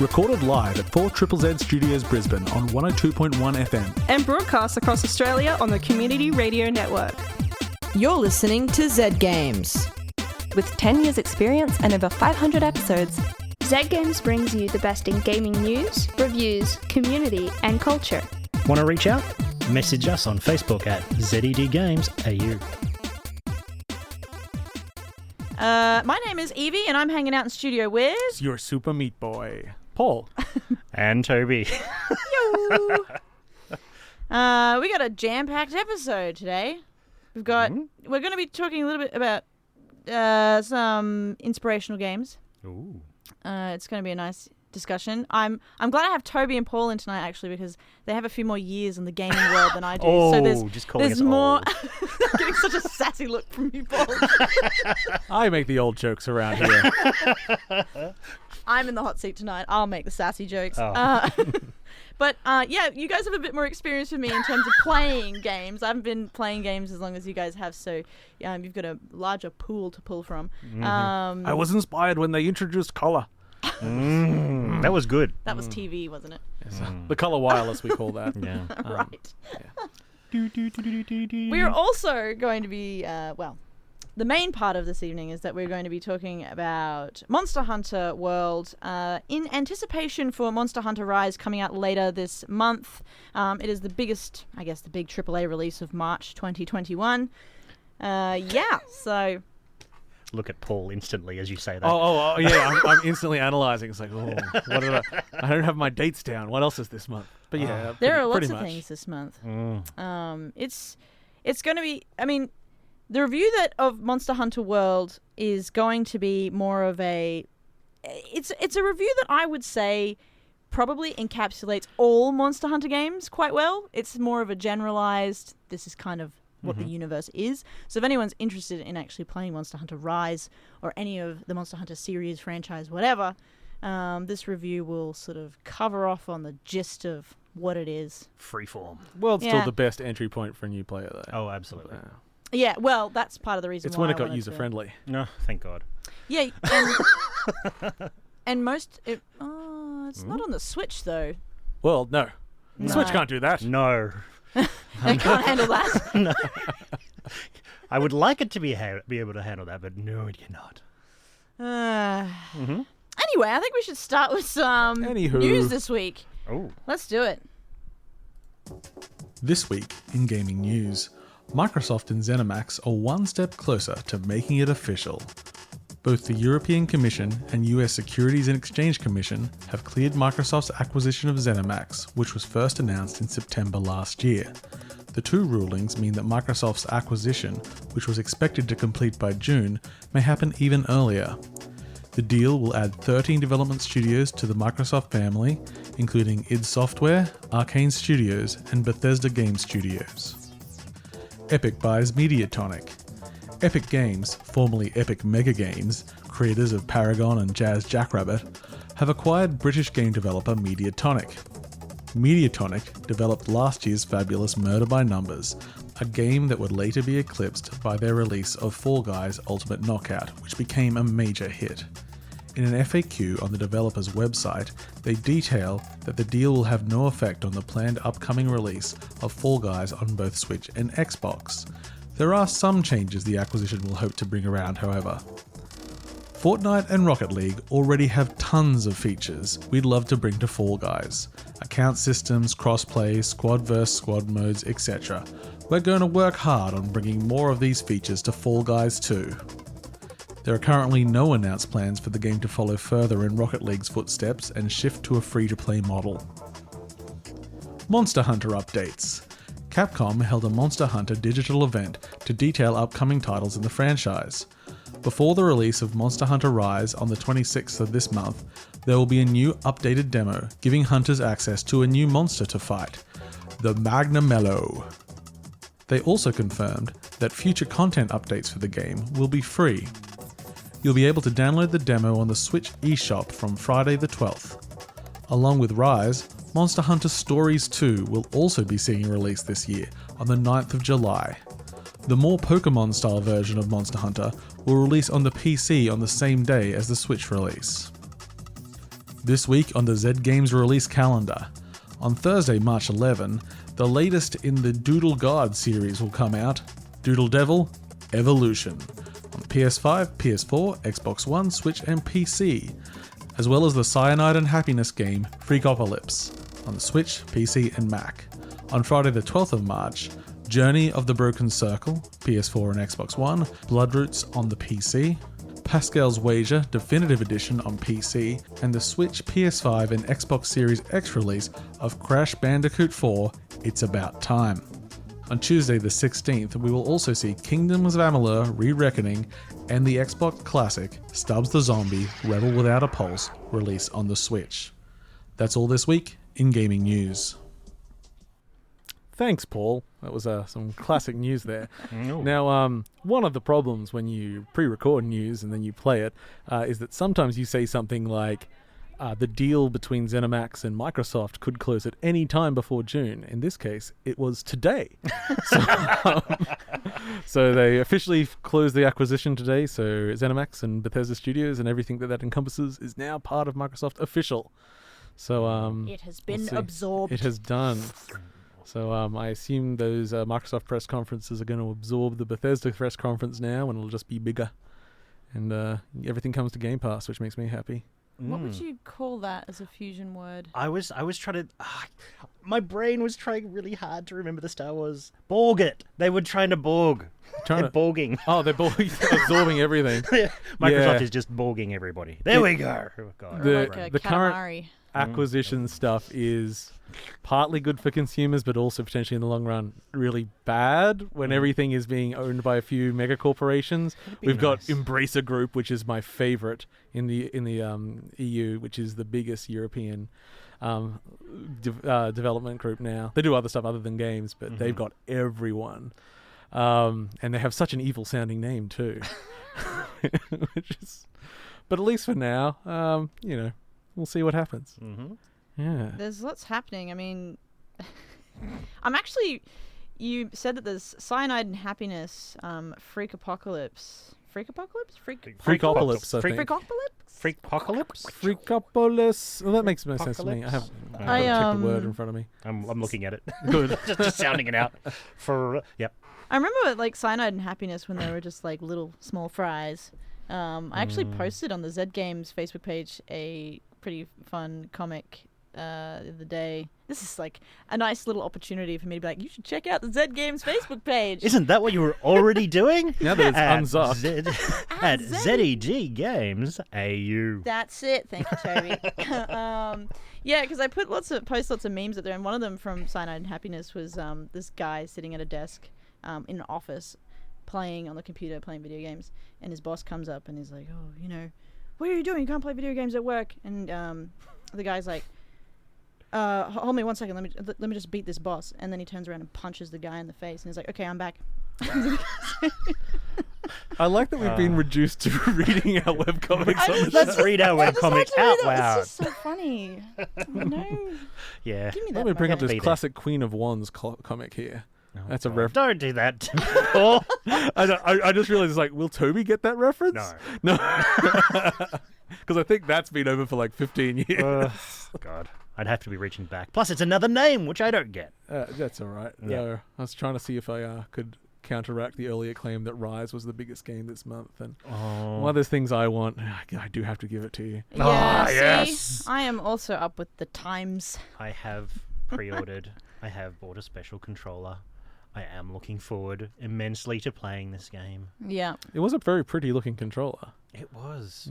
Recorded live at 4ZZZ Studios Brisbane on 102.1 FM. And broadcast across Australia on the Community Radio Network. You're listening to Z Games. With 10 years experience and over 500 episodes, Z Games brings you the best in gaming news, reviews, community and culture. Want to reach out? Message us on Facebook at ZEDGamesAU. My name is Evie and I'm hanging out in studio with... Your super meat boy, Paul. And Toby. Yo! We got a jam-packed episode today. We're going to be talking a little bit about some inspirational games. Ooh. It's going to be a nice discussion. I'm glad I have Toby and Paul in tonight, actually, because they have a few more years in the gaming world than I do. Oh, so there's more. old. Getting such a sassy look from you, Paul. I make the old jokes around here. I'm in the hot seat tonight. I'll make the sassy jokes. Oh. But yeah, you guys have a bit more experience with me in terms of playing games. I haven't been playing games as long as you guys have, so you've got a larger pool to pull from. Mm-hmm. I was inspired when they introduced color. That was good. That was TV, wasn't it? Yes, the color wireless, we call that. Yeah. Right. Yeah. We're also going to be, the main part of this evening is that we're going to be talking about Monster Hunter World in anticipation for Monster Hunter Rise coming out later this month. It is the biggest, I guess, the big AAA release of March 2021. So... Look at Paul instantly as you say that. Oh, yeah, I'm instantly analysing. It's like, what did I don't have my dates down. What else is this month? But yeah, there are lots pretty of much things this month. Mm. It's going to be, the review of Monster Hunter World is going to be more of it's a review that I would say probably encapsulates all Monster Hunter games quite well. It's more of a generalized, this is kind of what the universe is. So if anyone's interested in actually playing Monster Hunter Rise or any of the Monster Hunter series, franchise, whatever, this review will sort of cover off on the gist of what it is. Freeform. Well, it's still the best entry point for a new player, though. Oh, absolutely. Yeah, well, that's part of the reason It's why when I it got wanted user-friendly. No, thank God. Yeah, and it's not on the Switch, though. Well, no. Switch can't do that. No. They can't handle that. No. I would like it to be able to handle that, but no, it cannot. Anyway, I think we should start with some news this week. Oh. Let's do it. This week in gaming news, Microsoft and ZeniMax are one step closer to making it official. Both the European Commission and US Securities and Exchange Commission have cleared Microsoft's acquisition of ZeniMax, which was first announced in September last year. The two rulings mean that Microsoft's acquisition, which was expected to complete by June, may happen even earlier. The deal will add 13 development studios to the Microsoft family, including id Software, Arcane Studios, and Bethesda Game Studios. Epic buys Mediatonic. Epic Games, formerly Epic Mega Games, creators of Paragon and Jazz Jackrabbit, have acquired British game developer Mediatonic. Mediatonic developed last year's fabulous Murder by Numbers, a game that would later be eclipsed by their release of Fall Guys Ultimate Knockout, which became a major hit. In an FAQ on the developer's website, they detail that the deal will have no effect on the planned upcoming release of Fall Guys on both Switch and Xbox. There are some changes the acquisition will hope to bring around, however. Fortnite and Rocket League already have tons of features we'd love to bring to Fall Guys. Account systems, crossplay, squad vs squad modes, etc. We're going to work hard on bringing more of these features to Fall Guys too. There are currently no announced plans for the game to follow further in Rocket League's footsteps and shift to a free-to-play model. Monster Hunter updates. Capcom held a Monster Hunter digital event to detail upcoming titles in the franchise. Before the release of Monster Hunter Rise on the 26th of this month, there will be a new updated demo giving hunters access to a new monster to fight, the Magnamello. They also confirmed that future content updates for the game will be free. You'll be able to download the demo on the Switch eShop from Friday the 12th. Along with Rise, Monster Hunter Stories 2 will also be seeing a release this year on the 9th of July. The more Pokemon-style version of Monster Hunter will release on the PC on the same day as the Switch release. This week on the Z Games release calendar. On Thursday, March 11, the latest in the Doodle Guard series will come out, Doodle Devil Evolution, on PS5, PS4, Xbox One, Switch and PC, as well as the Cyanide and Happiness game Freakopolis on the Switch, PC and Mac. On Friday the 12th of March, Journey of the Broken Circle, PS4 and Xbox One, Bloodroots on the PC, Pascal's Wager Definitive Edition on PC, and the Switch, PS5 and Xbox Series X release of Crash Bandicoot 4 It's About Time. On Tuesday the 16th, we will also see Kingdoms of Amalur Re-Reckoning and the Xbox classic Stubbs the Zombie Rebel Without a Pulse release on the Switch. That's all this week in gaming news. Thanks, Paul. That was some classic news there. Now, one of the problems when you pre-record news and then you play it is that sometimes you say something like, the deal between ZeniMax and Microsoft could close at any time before June. In this case, it was today. So they officially closed the acquisition today. So ZeniMax and Bethesda Studios and everything that encompasses is now part of Microsoft official. So it has been absorbed. It has done. So I assume those Microsoft press conferences are going to absorb the Bethesda press conference now, and it'll just be bigger. And everything comes to Game Pass, which makes me happy. What would you call that as a fusion word? I was trying to... my brain was trying really hard to remember the Star Wars. Borg it! They were trying to Borg. They're borging. Oh, they're absorbing everything. Microsoft is just borging everybody. There we go. Oh, God. The current acquisition stuff is partly good for consumers, but also potentially in the long run really bad when everything is being owned by a few mega corporations. We've got Embracer Group, which is my favorite in the EU, which is the biggest European development group now. They do other stuff other than games, but they've got everyone, and they have such an evil sounding name too. But at least for now, we'll see what happens. Yeah. There's lots happening. I mean, you said that there's Cyanide and Happiness, Freakopolis, I think. Freakopolis? Well, that makes no sense to me. I have checked the word in front of me. I'm looking at it. Good. just sounding it out. Yep. I remember like Cyanide and Happiness when they were just like little small fries. I actually posted on the Z Games Facebook page a pretty fun comic the other day. This is like a nice little opportunity for me to be like, you should check out the Z Games Facebook page. Isn't that what you were already doing? Now that it's unzocked. At ZEG Games AU. That's it. Thank you, Toby. Yeah, because I post lots of memes up there, and one of them from Cyanide and Happiness was this guy sitting at a desk in an office playing on the computer, playing video games, and his boss comes up and he's like, oh, what are you doing? You can't play video games at work. And the guy's like, hold me 1 second. Let me just beat this boss. And then he turns around and punches the guy in the face. And he's like, okay, I'm back. I like that we've been reduced to reading our webcomics. Let's read our webcomics out loud. It's just so funny. No. Yeah. Give me that. Let me bring up this Peter. classic Queen of Wands comic here. That's a reference. Don't do that to me, Paul. I just realized, like, will Toby get that reference? No. Because I think that's been over for like 15 years. God. I'd have to be reaching back. Plus, it's another name, which I don't get. That's all right. Yeah. I was trying to see if I could counteract the earlier claim that Rise was the biggest game this month. And one of those things I want, I do have to give it to you. Yeah, yes. I am also up with the times. I have pre-ordered. I have bought a special controller. I am looking forward immensely to playing this game. Yeah. It was a very pretty looking controller. It was.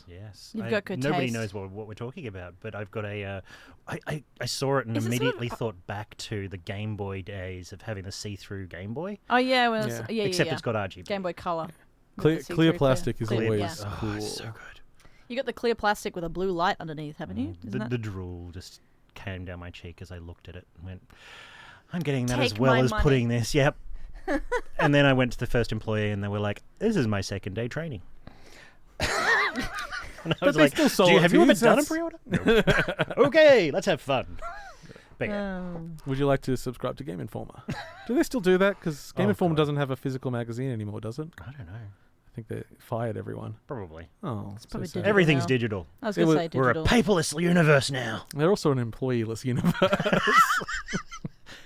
Yes. You've got good Nobody taste. knows what we're talking about, but I've got a... I saw it and immediately thought back to the Game Boy days of having the see-through Game Boy. Oh, yeah. Well, Yeah. Except it's got RGB. Game Boy Color. Clear plastic is Clear, always yeah. cool. So good. You got the clear plastic with a blue light underneath, haven't you? The drool just came down my cheek as I looked at it and went, I'm getting that Take as well my as money. putting this. Yep. And then I went to the first employee and they were like, this is my second day training. And I was they like, still sold it have to you you, ever done a that's- pre-order? Nope. Okay, let's have fun. But yeah. Would you like to subscribe to Game Informer? Do they still do that? Because Game Oh, Informer God. doesn't have a physical magazine anymore, does it? I don't know. I think they fired everyone. Probably. Oh, probably sad. digital. Everything's now. digital. I was going to It say We're a digital. paperless universe now. They're also an employee-less universe.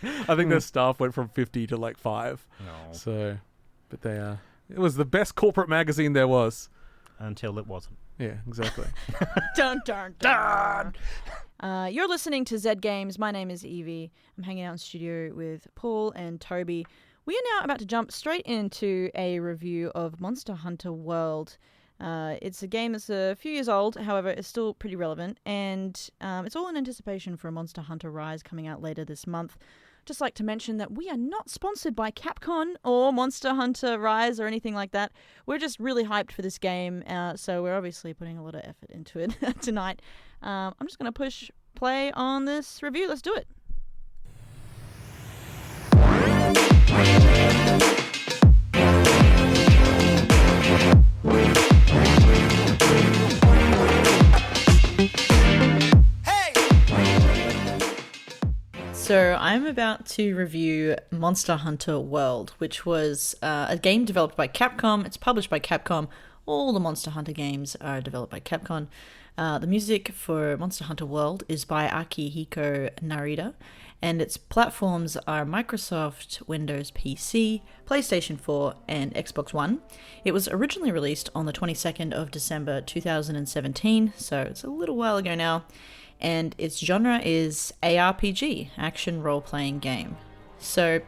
I think their staff went from 50 to like 5. No. So, but they it was the best corporate magazine there was. Until it wasn't. Yeah, exactly. Dun, dun, dun. You're listening to Zed Games. My name is Evie. I'm hanging out in studio with Paul and Toby. We are now about to jump straight into a review of Monster Hunter World. It's a game that's a few years old, however, it's still pretty relevant, and it's all in anticipation for Monster Hunter Rise coming out later this month. Just like to mention that we are not sponsored by Capcom or Monster Hunter Rise or anything like that. We're just really hyped for this game, so we're obviously putting a lot of effort into it tonight. I'm just going to push play on this review. Let's do it. So I'm about to review Monster Hunter World, which was a game developed by Capcom. It's published by Capcom. All the Monster Hunter games are developed by Capcom. The music for Monster Hunter World is by Akihiko Narita, and its platforms are Microsoft Windows PC, PlayStation 4, and Xbox One. It was originally released on the 22nd of December 2017, so it's a little while ago now. And its genre is ARPG, action role-playing game. So,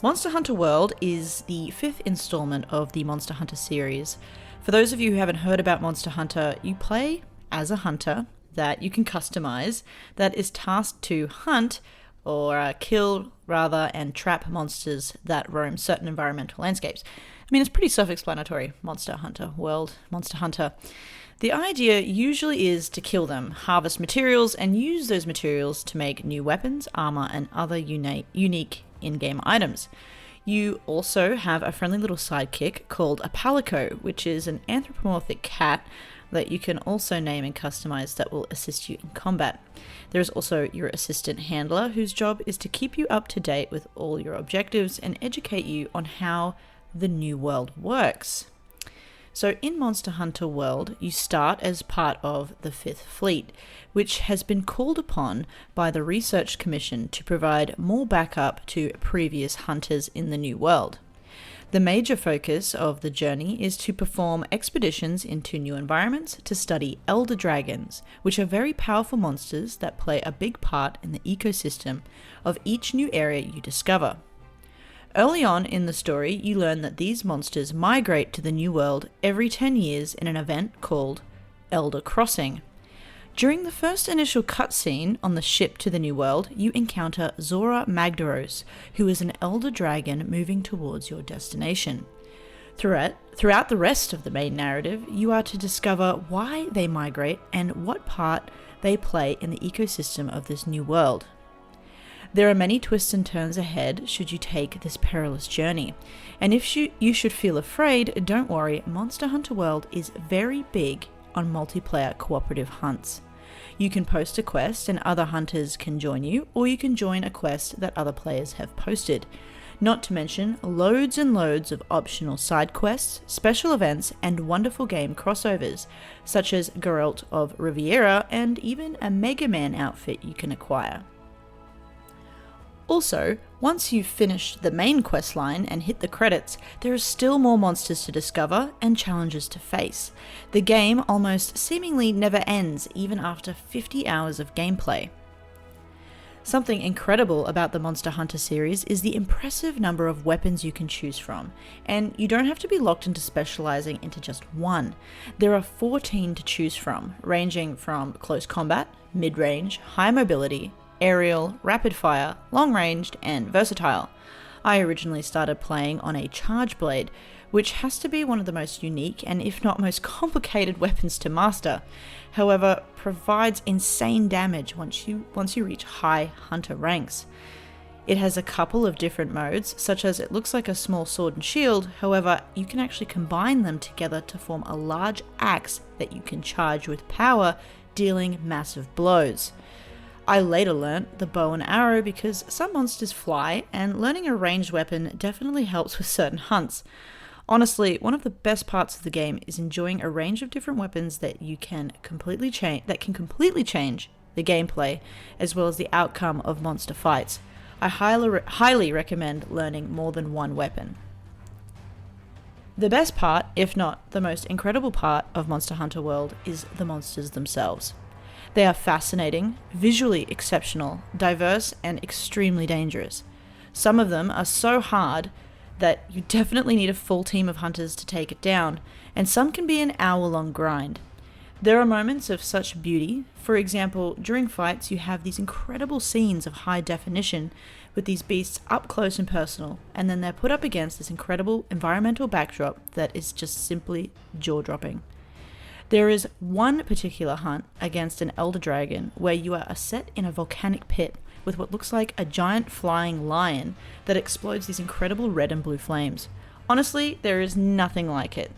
Monster Hunter World is the 5th installment of the Monster Hunter series. For those of you who haven't heard about Monster Hunter, you play as a hunter that you can customize that is tasked to hunt or kill, rather, and trap monsters that roam certain environmental landscapes. I mean, it's pretty self-explanatory, Monster Hunter World, Monster Hunter. The idea usually is to kill them, harvest materials, and use those materials to make new weapons, armor, and other unique in-game items. You also have a friendly little sidekick called a palico, which is an anthropomorphic cat that you can also name and customize that will assist you in combat. There is also your assistant handler, whose job is to keep you up to date with all your objectives and educate you on how the new world works. So in Monster Hunter World, you start as part of the 5th Fleet, which has been called upon by the Research Commission to provide more backup to previous hunters in the new world. The major focus of the journey is to perform expeditions into new environments to study elder dragons, which are very powerful monsters that play a big part in the ecosystem of each new area you discover. Early on in the story, you learn that these monsters migrate to the new world every 10 years in an event called Elder Crossing. During the first initial cutscene on the ship to the new world, you encounter Zora Magdaros, who is an elder dragon moving towards your destination. Throughout the rest of the main narrative, you are to discover why they migrate and what part they play in the ecosystem of this new world. There are many twists and turns ahead should you take this perilous journey, and if you should feel afraid, don't worry, Monster Hunter World is very big on multiplayer cooperative hunts. You can post a quest and other hunters can join you, or you can join a quest that other players have posted. Not to mention loads and loads of optional side quests, special events, and wonderful game crossovers, such as Geralt of Riviera and even a Mega Man outfit you can acquire. Also, once you've finished the main questline and hit the credits, there are still more monsters to discover and challenges to face. The game almost seemingly never ends, even after 50 hours of gameplay. Something incredible about the Monster Hunter series is the impressive number of weapons you can choose from, and you don't have to be locked into specializing into just one. There are 14 to choose from, ranging from close combat, mid-range, high mobility, aerial, rapid fire, long ranged, and versatile. I originally started playing on a charge blade, which has to be one of the most unique and if not most complicated weapons to master. However, provides insane damage once you reach high hunter ranks. It has a couple of different modes, such as it looks like a small sword and shield, however, you can actually combine them together to form a large axe that you can charge with power, dealing massive blows. I later learnt the bow and arrow because some monsters fly, and learning a ranged weapon definitely helps with certain hunts. Honestly, one of the best parts of the game is enjoying a range of different weapons that can completely change the gameplay as well as the outcome of monster fights. I highly recommend learning more than one weapon. The best part, if not the most incredible part of Monster Hunter World, is the monsters themselves. They are fascinating, visually exceptional, diverse, and extremely dangerous. Some of them are so hard that you definitely need a full team of hunters to take it down, and some can be an hour-long grind. There are moments of such beauty. For example, during fights you have these incredible scenes of high definition with these beasts up close and personal, and then they're put up against this incredible environmental backdrop that is just simply jaw-dropping. There is one particular hunt against an elder dragon where you are set in a volcanic pit with what looks like a giant flying lion that explodes these incredible red and blue flames. Honestly, there is nothing like it.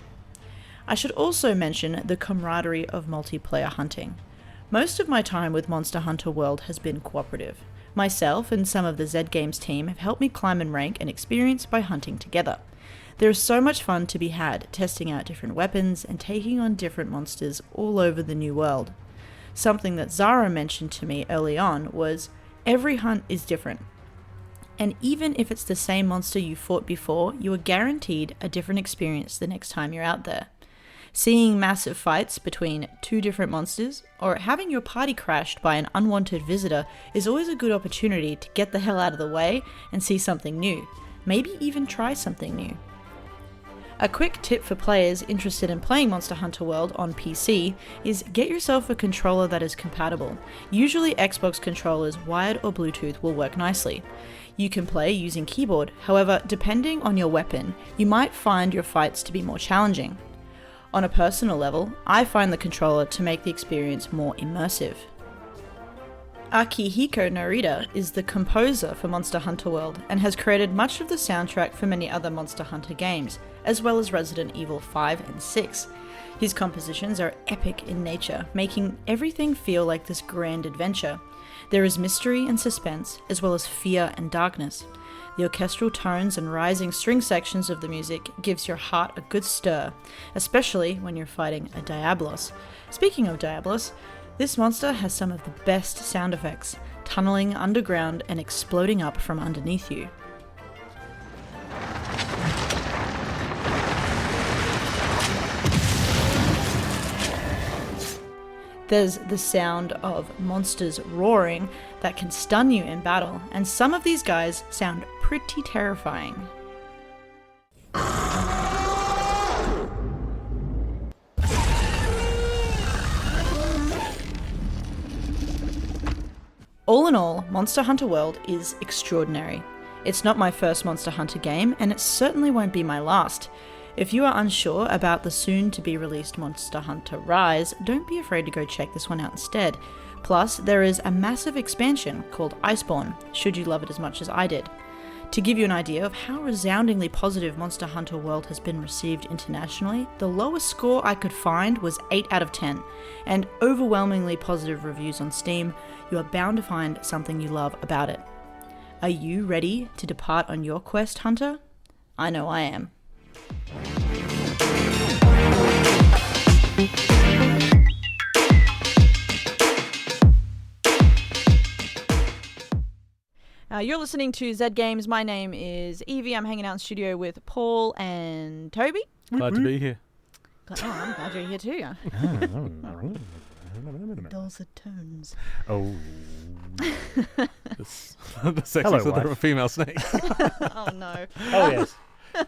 I should also mention the camaraderie of multiplayer hunting. Most of my time with Monster Hunter World has been cooperative. Myself and some of the Zed Games team have helped me climb in rank and experience by hunting together. There is so much fun to be had testing out different weapons and taking on different monsters all over the new world. Something that Zara mentioned to me early on was every hunt is different. And even if it's the same monster you fought before, you are guaranteed a different experience the next time you're out there. Seeing massive fights between two different monsters, or having your party crashed by an unwanted visitor is always a good opportunity to get the hell out of the way and see something new. Maybe even try something new. A quick tip for players interested in playing Monster Hunter World on PC is get yourself a controller that is compatible. Usually Xbox controllers wired or Bluetooth will work nicely. You can play using keyboard, however, depending on your weapon, you might find your fights to be more challenging. On a personal level, I find the controller to make the experience more immersive. Akihiko Narita is the composer for Monster Hunter World and has created much of the soundtrack for many other Monster Hunter games, as well as Resident Evil 5 and 6. His compositions are epic in nature, making everything feel like this grand adventure. There is mystery and suspense, as well as fear and darkness. The orchestral tones and rising string sections of the music gives your heart a good stir, especially when you're fighting a Diablos. Speaking of Diablos, this monster has some of the best sound effects, tunneling underground and exploding up from underneath you. There's the sound of monsters roaring that can stun you in battle, and some of these guys sound pretty terrifying. All in all, Monster Hunter World is extraordinary. It's not my first Monster Hunter game, and it certainly won't be my last. If you are unsure about the soon-to-be-released Monster Hunter Rise, don't be afraid to go check this one out instead. Plus, there is a massive expansion called Iceborne, should you love it as much as I did. To give you an idea of how resoundingly positive Monster Hunter World has been received internationally, the lowest score I could find was 8 out of 10, and overwhelmingly positive reviews on Steam. You are bound to find something you love about it. Are you ready to depart on your quest, Hunter? I know I am. You're listening to Zed Games. My name is Evie. I'm hanging out in studio with Paul and Toby. Glad to be here. I'm glad you're here too. Dulcet tones. Oh. The sexiest of the female snakes. Oh no. Oh yes.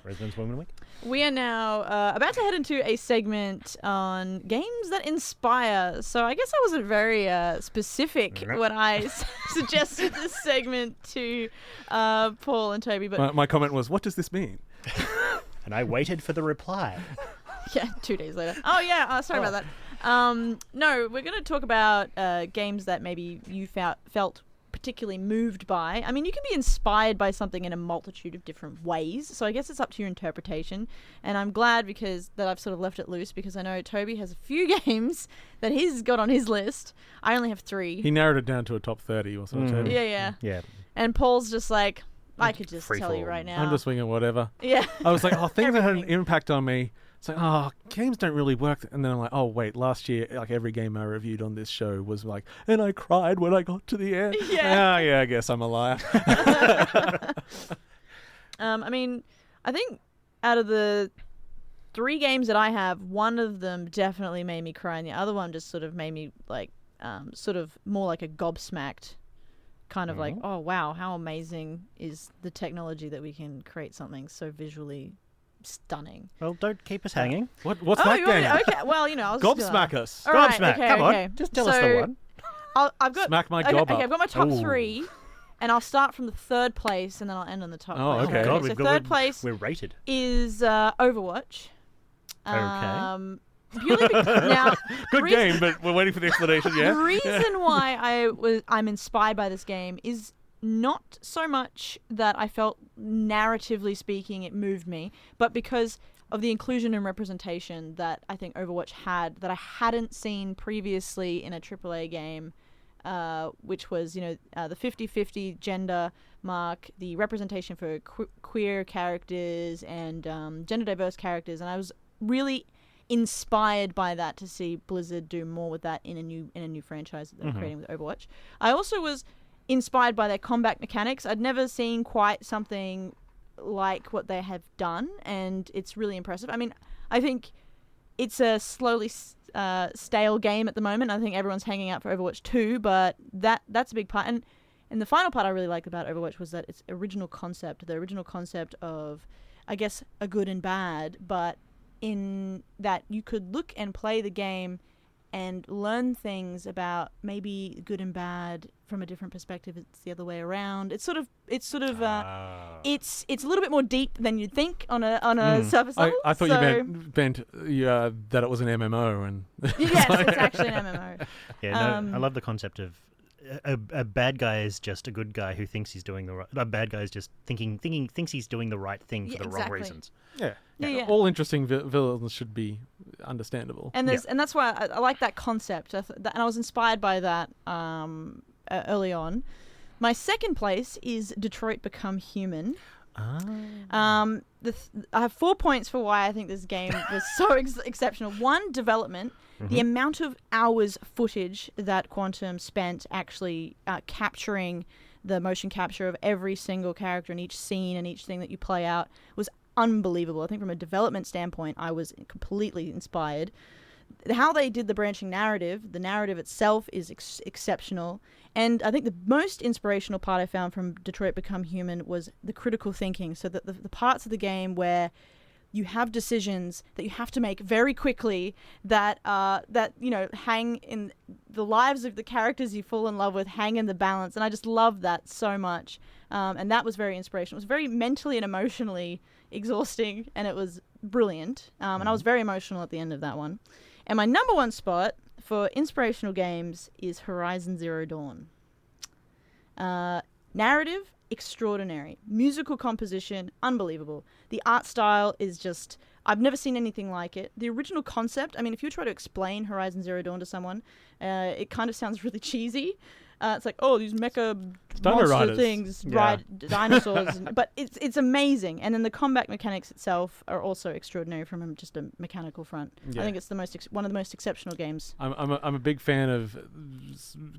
Residence Women Week. We are now about to head into a segment on games that inspire. So I guess I wasn't very specific when I suggested this segment to Paul and Toby. But my comment was, what does this mean? And I waited for the reply. Yeah, 2 days later. Oh yeah, sorry about that. No, we're going to talk about games that maybe you felt particularly moved by. I mean, you can be inspired by something in a multitude of different ways, so I guess it's up to your interpretation. And I'm glad that I've sort of left it loose, because I know Toby has a few games that he's got on his list. I only have 3. He narrowed it down to a top 30 or something. Yeah. Yeah. And Paul's just like, I could just Free tell you form. right now. I'm just winging whatever. Yeah. I was like, things that had an Everything. impact on me. It's like, games don't really work. And then I'm like, oh, wait, last year, like every game I reviewed on this show was like, and I cried when I got to the end. Yeah. Yeah, I guess I'm a liar. I mean, I think out of the 3 games that I have, one of them definitely made me cry, and the other one just sort of made me like, sort of more like a gobsmacked kind of like, oh wow, how amazing is the technology that we can create something so visually stunning. Well, don't keep us hanging. What's that you game? want me- okay, well, you know, I was just Gobsmack gonna... us. All right, Gobsmack, okay, come okay. on. Just tell us the So, one. I've got Smack my okay, gob up. I've got my top Ooh. 3, and I'll start from the 3rd place, and then I'll end on the top Oh, place. okay. God, So we've got- 3rd place We're rated. is Overwatch. Okay. Purely now, Good reason- game, but we're waiting for the explanation, yeah? The reason why I'm inspired by this game is not so much that I felt, narratively speaking, it moved me, but because of the inclusion and representation that I think Overwatch had that I hadn't seen previously in a AAA game, which was, the 50-50 gender mark, the representation for queer characters and gender diverse characters, and I was really inspired by that to see Blizzard do more with that in a new franchise that they're creating with Overwatch. I also was inspired by their combat mechanics. I'd never seen quite something like what they have done, and it's really impressive. I mean, I think it's a slowly stale game at the moment. I think everyone's hanging out for Overwatch 2, but that's a big part. And the final part I really liked about Overwatch was that its original concept, the original concept of, I guess, a good and bad, but in that you could look and play the game and learn things about maybe good and bad from a different perspective. It's the other way around. It's a little bit more deep than you'd think on a surface level. I thought you meant that it was an MMO. And yes, it's actually an MMO. Yeah, no, I love the concept of a bad guy is just a good guy who thinks he's doing the right. A bad guy is just thinks he's doing the right thing for the wrong reasons. Yeah. All interesting villains should be understandable. And that's why I like that concept, and I was inspired by that early on. My second place is Detroit Become Human. I have 4 points for why I think this game was so exceptional. 1, development. The amount of hours footage that Quantum spent actually capturing the motion capture of every single character in each scene and each thing that you play out was unbelievable. I think from a development standpoint, I was completely inspired. How they did the branching narrative, the narrative itself is exceptional. And I think the most inspirational part I found from Detroit Become Human was the critical thinking. So that the parts of the game where you have decisions that you have to make very quickly that hang in the lives of the characters you fall in love with, hang in the balance. And I just love that so much. And that was very inspirational. It was very mentally and emotionally exhausting, and it was brilliant. And I was very emotional at the end of that one. And my number 1 spot for inspirational games is Horizon Zero Dawn. Narrative, extraordinary. Musical composition, unbelievable. The art style is just... I've never seen anything like it. The original concept, I mean, if you try to explain Horizon Zero Dawn to someone, it kind of sounds really cheesy. It's like, oh, these mecha monster Riders. Things ride dinosaurs. But it's amazing. And then the combat mechanics itself are also extraordinary from just a mechanical front. Yeah. I think it's one of the most exceptional games. I'm a big fan of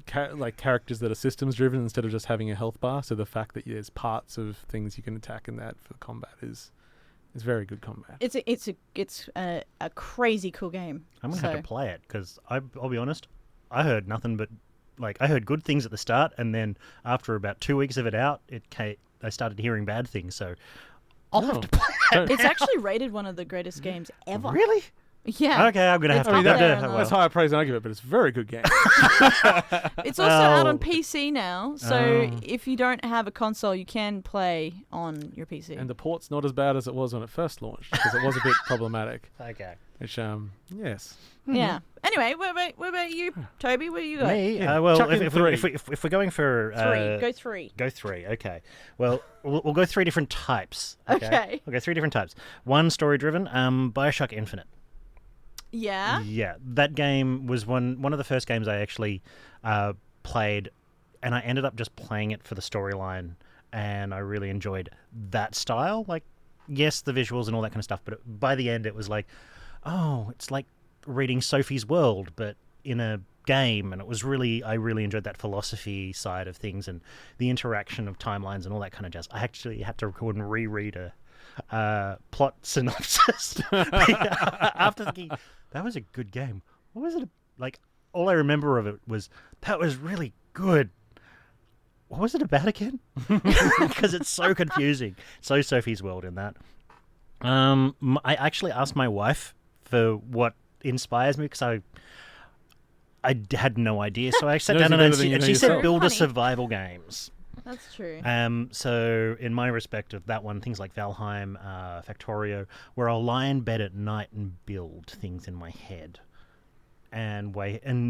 characters that are systems driven instead of just having a health bar. So the fact that there's parts of things you can attack in that for combat is very good combat. It's a crazy cool game. I'm gonna have to play it because I'll be honest, I heard nothing but I heard good things at the start, and then after about 2 weeks of it out, I started hearing bad things. So I'll have to play it. It's actually rated one of the greatest games ever. Really? Yeah. Okay, I'm gonna have It's to. up there on the That's higher praise than I give it, but it's a very good game. It's also out on PC now, so if you don't have a console, you can play on your PC. And the port's not as bad as it was when it first launched, because it was a bit problematic. Okay. Which, yes. Yeah. Anyway, what about you, Toby? What do you got? Me? Yeah. Well, Chuck in if we're going for 3, go 3. Go 3. Okay. Well, we'll go 3 different types. Okay. We'll go 3 different types. 1 story driven. BioShock Infinite. Yeah. Yeah, that game was one of the first games I actually played, and I ended up just playing it for the storyline and I really enjoyed that style. Like, yes, the visuals and all that kind of stuff, but by the end it was like, oh, it's like reading Sophie's World, but in a game. And I really enjoyed that philosophy side of things and the interaction of timelines and all that kind of jazz. I actually had to record and reread a plot synopsis after thinking, that was a good game. What was it like? All I remember of it was, that was really good. What was it about again? Because it's so confusing. So Sophie's World in that. I actually asked my wife for what inspires me, because I had no idea. So I sat down and she said build a survival games. That's true. So in my respect of that one, things like Valheim, Factorio, where I'll lie in bed at night and build things in my head and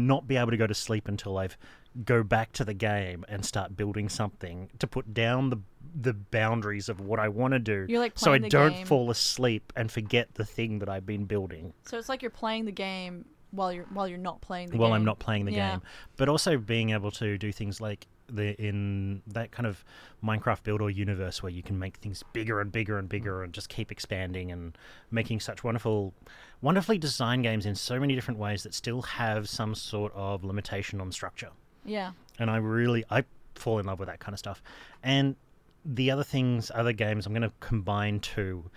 not be able to go to sleep until I've go back to the game and start building something to put down the boundaries of what I want to do. You're like so I playing the don't game. fall asleep and forget the thing that I've been building. So it's like you're playing the game while you're not playing the game. While I'm not playing the Yeah. game. But also being able to do things like in that kind of Minecraft builder universe where you can make things bigger and bigger and bigger and just keep expanding and making such wonderfully designed games in so many different ways that still have some sort of limitation on structure. Yeah. And I fall in love with that kind of stuff. And the other games I'm going to combine two,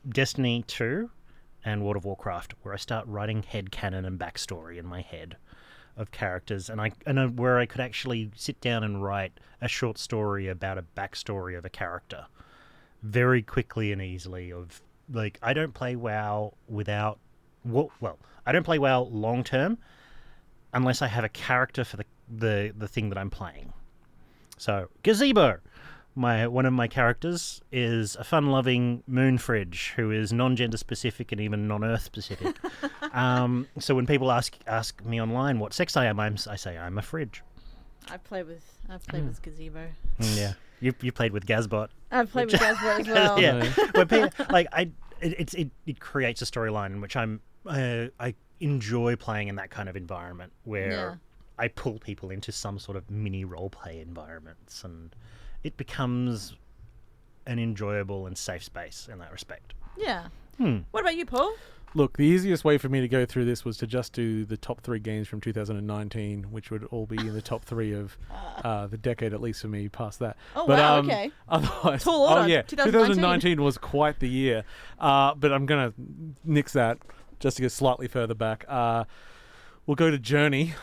Destiny 2 and World of Warcraft, where I start writing headcanon and backstory in my head of characters, and where I could actually sit down and write a short story about a backstory of a character very quickly and easily. Of like, I don't play WoW I don't play WoW long term unless I have a character for the thing that I'm playing. So Gazebo, one of my characters is a fun-loving moon fridge who is non-gender specific and even non-Earth specific. So when people ask me online what sex I am, I say I'm a fridge. I've played with Gazebo. Yeah, you played with Gazbot. I've played with Gazebo as well. Yeah, when it creates a storyline in which I enjoy playing in that kind of environment where I pull people into some sort of mini role-play environments, and it becomes an enjoyable and safe space in that respect. Yeah. What about you, Paul? Look, the easiest way for me to go through this was to just do the top 3 games from 2019, which would all be in the top 3 of the decade, at least for me, past that. Oh, wow, okay. Otherwise, Tall order, 2019 was quite the year. But I'm going to nix that just to get slightly further back. We'll go to Journey.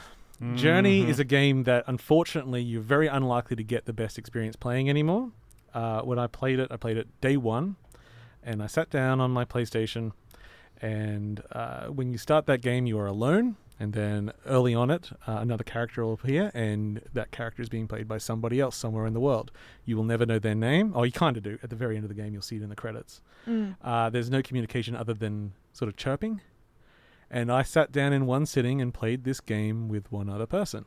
Journey is a game that, unfortunately, you're very unlikely to get the best experience playing anymore. When I played it day one, and I sat down on my PlayStation, and when you start that game, you are alone, and then early on another character will appear, and that character is being played by somebody else somewhere in the world. You will never know their name. Oh, you kind of do. At the very end of the game, you'll see it in the credits. There's no communication other than sort of chirping. And I sat down in one sitting and played this game with one other person.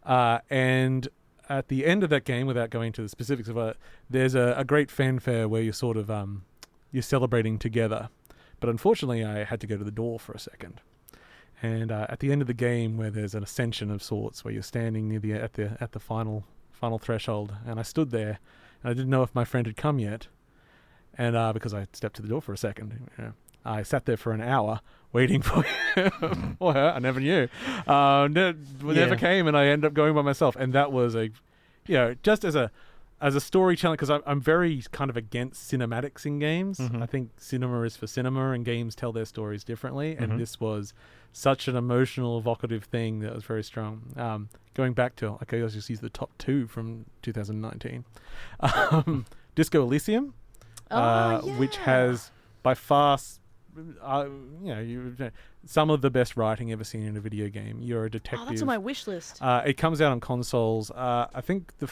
And at the end of that game, without going into the specifics of it, there's a great fanfare where you're sort of you're celebrating together. But unfortunately, I had to go to the door for a second. And at the end of the game, where there's an ascension of sorts, where you're standing near at the final threshold, and I stood there, and I didn't know if my friend had come yet, and because I stepped to the door for a second, I sat there for an hour waiting for him or her. I never knew. Never came, and I ended up going by myself. And that was just as a story challenge, because I'm very kind of against cinematics in games. I think cinema is for cinema, and games tell their stories differently. And this was such an emotional, evocative thing that was very strong. Going back to, I just use the top 2 from 2019. Disco Elysium, which has by far some of the best writing ever seen in a video game. You're a detective. Oh, that's on my wish list. It comes out on consoles. I think the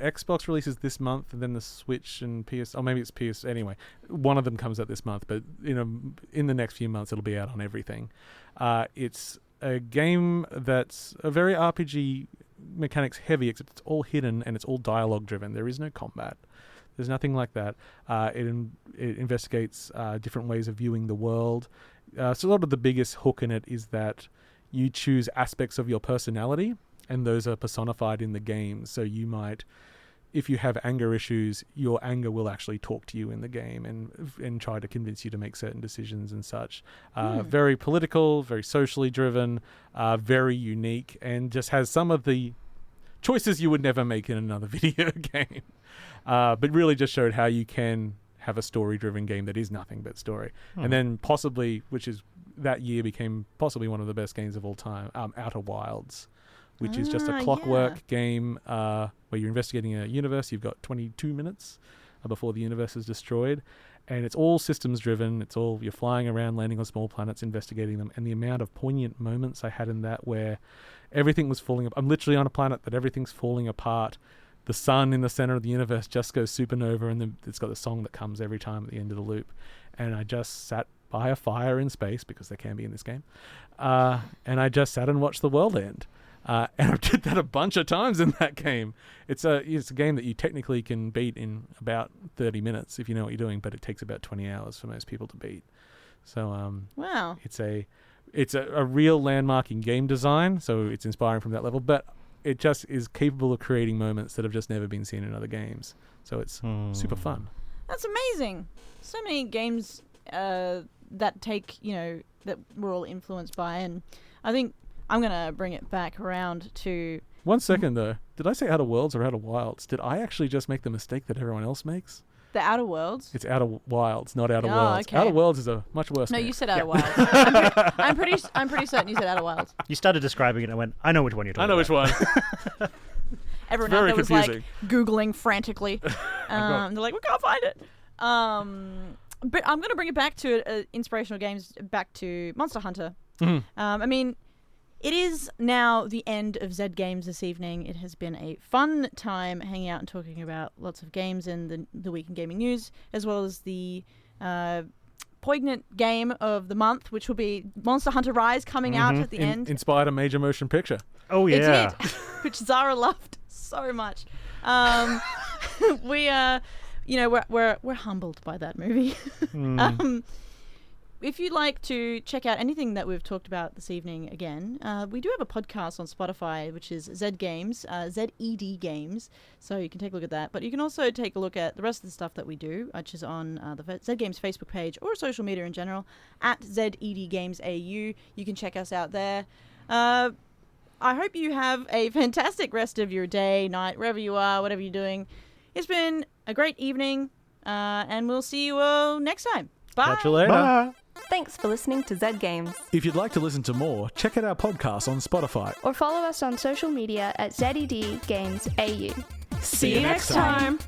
Xbox releases this month, and then the Switch and PS. Or maybe it's PS. Anyway, one of them comes out this month, but in the next few months, it'll be out on everything. It's a game that's a very RPG mechanics heavy, except it's all hidden and it's all dialogue driven. There is no combat. There's nothing like that. It investigates different ways of viewing the world. So a lot of the biggest hook in it is that you choose aspects of your personality, and those are personified in the game. So you might if you have anger issues, your anger will actually talk to you in the game and try to convince you to make certain decisions and such. Very political, very socially driven, very unique, and just has some of the choices you would never make in another video game. But really just showed how you can have a story-driven game that is nothing but story. And then possibly, which is that year became possibly one of the best games of all time, Outer Wilds, which is just a clockwork game where you're investigating a universe. You've got 22 minutes before the universe is destroyed. And it's all systems driven. It's all, you're flying around, landing on small planets, investigating them. And the amount of poignant moments I had in that where everything was falling apart. I'm literally on a planet that everything's falling apart. The sun in the center of the universe just goes supernova, and then it's got the song that comes every time at the end of the loop. And I just sat by a fire in space, because there can be in this game. And I just sat and watched the world end. And I did that a bunch of times in that game. It's a game that you technically can beat in about 30 minutes if you know what you're doing, but it takes about 20 hours for most people to beat. So wow, it's a real landmark in game design, so it's inspiring from that level, but it just is capable of creating moments that have just never been seen in other games. So it's super fun. That's amazing. So many games that take, that we're all influenced by, and I think I'm going to bring it back around to... 1 second, though. Did I say Outer Worlds or Outer Wilds? Did I actually just make the mistake that everyone else makes? The Outer Worlds? It's Outer Wilds, not Outer Oh, Worlds. okay. Outer Worlds is a much worse No, game. you said Outer Wilds. I'm pretty certain you said Outer Wilds. You started describing it and I went, I know which one you're talking about. I know which one. Everyone very out there was confusing. like Googling frantically. They're like, we can't find it. But I'm going to bring it back to inspirational games, back to Monster Hunter. I mean, it is now the end of Zed Games this evening. It has been a fun time hanging out and talking about lots of games and the week in gaming news, as well as the poignant game of the month, which will be Monster Hunter Rise coming out at the end. Inspired a major motion picture. Oh, yeah. It did, which Zara loved so much. We we're humbled by that movie. If you'd like to check out anything that we've talked about this evening again, we do have a podcast on Spotify, which is Zed Games, ZED Games, so you can take a look at that. But you can also take a look at the rest of the stuff that we do, which is on the Zed Games Facebook page or social media in general, at ZED Games AU. You can check us out there. I hope you have a fantastic rest of your day, night, wherever you are, whatever you're doing. It's been a great evening, and we'll see you all next time. Bye. Catch you later. Bye. Thanks for listening to Zed Games. If you'd like to listen to more, check out our podcast on Spotify. Or follow us on social media at ZED Games AU. See you next time.